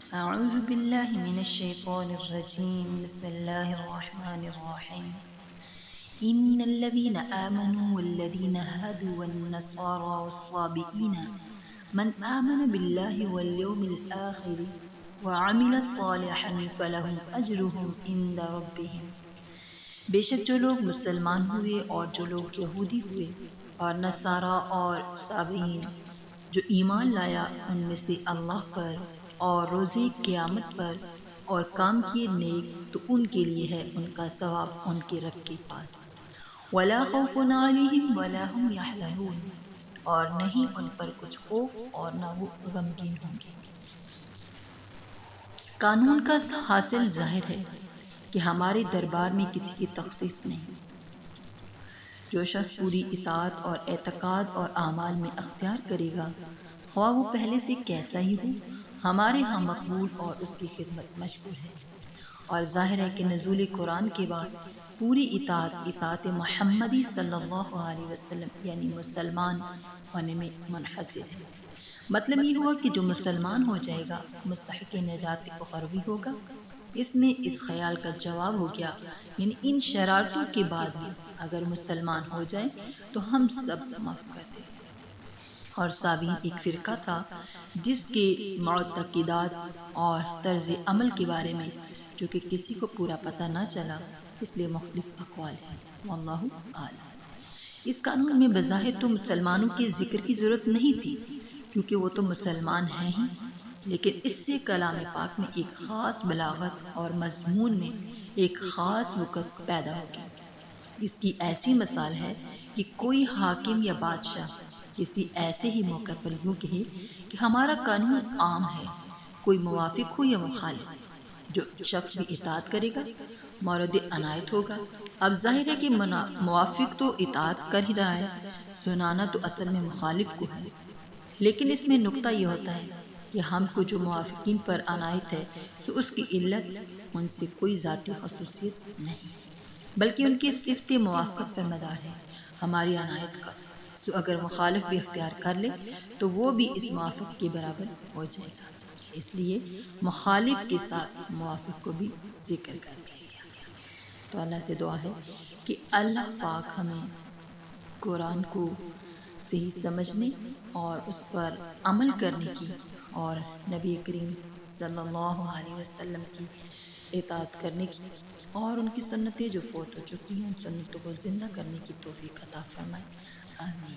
أعوذ بالله من الشيطان الرجيم بسم الله الرحمن الرحيم إن الذين آمنوا والذين هادوا والنصارى والصابئين من آمن بالله واليوم الآخر وعمل صالحا فلهم أجرهم عند ربهم۔ بے شک جو لوگ مسلمان ہوئے اور جو لوگ یہودی ہوئے اور نصارہ اور صابئین جو ایمان لایا ان میں سے اللہ پر اور روزے قیامت پر اور کام کیے نیک تو ان کے لیے ہے ان کا ثواب ان کے رب کے پاس۔ ولا خوف علیہم ولا هم یحزنون، اور نہیں ان پر کچھ خوف اور نہ وہ غمگین ہوں گے۔ قانون کا حاصل ظاہر ہے کہ ہمارے دربار میں کسی کی تخصیص نہیں۔ جو شخص پوری اطاعت اور اعتقاد اور اعمال میں اختیار کرے گا، خواہ وہ پہلے سے کیسا ہی ہو، ہمارے ہاں مقبول اور اس کی خدمت مشکور ہے۔ اور ظاہر ہے کہ نزول قرآن کے بعد پوری اطاعت محمدی صلی اللہ علیہ وسلم یعنی مسلمان ہونے میں منحصر ہے۔ مطلب یہ ہوا کہ جو مسلمان ہو جائے گا مستحق نجات اخروی ہوگا۔ اس میں اس خیال کا جواب ہو گیا، یعنی ان شرارتوں کے بعد بھی اگر مسلمان ہو جائے تو ہم سب معاف کر دیں۔ اور صابئین ایک فرقہ تھا جس کے معتقدات اور طرز عمل کے بارے میں جو کہ کسی کو پورا پتہ نہ چلا، اس لیے مختلف اقوال ہیں، واللہ اعلم۔ اس قانون میں بظاہر تو مسلمانوں کے ذکر کی ضرورت نہیں تھی کیونکہ وہ تو مسلمان ہیں ہی، لیکن اس سے کلام پاک میں ایک خاص بلاغت اور مضمون میں ایک خاص وقت پیدا ہوگی۔ اس کی ایسی مثال ہے کہ کوئی حاکم یا بادشاہ کسی ایسے ہی موقع پر یوں کہے کہ ہمارا قانون عام ہے، کوئی موافق ہو یا مخالف، جو شخص بھی اطاعت کرے گا مورد عنایت ہوگا۔ اب ظاہر ہے کہ موافق تو اطاعت کر ہی رہا ہے، سنانا تو اصل میں مخالف کو ہے۔ لیکن اس میں نکتہ یہ ہوتا ہے کہ ہم کو جو موافقین پر عنایت ہے سو اس کی علت ان سے کوئی ذاتی خصوصیت نہیں بلکہ ان کی صفت موافقت پر مدار ہے ہماری عنایت کا۔ سو اگر مخالف بھی اختیار کر لے تو وہ بھی اس موافق کے برابر ہو جائے گا، اس لیے مخالف کے ساتھ موافق کو بھی ذکر کر دیا گیا۔ تو اللہ سے دعا ہے کہ اللہ پاک ہمیں قرآن کو صحیح سمجھنے اور اس پر عمل کرنے کی اور نبی کریم صلی اللہ علیہ وسلم کی اطاعت کرنے کی اور ان کی سنتیں جو فوت ہو چکی ہیں ان سنتوں کو زندہ کرنے کی توفیق عطا فرمائے، آمین۔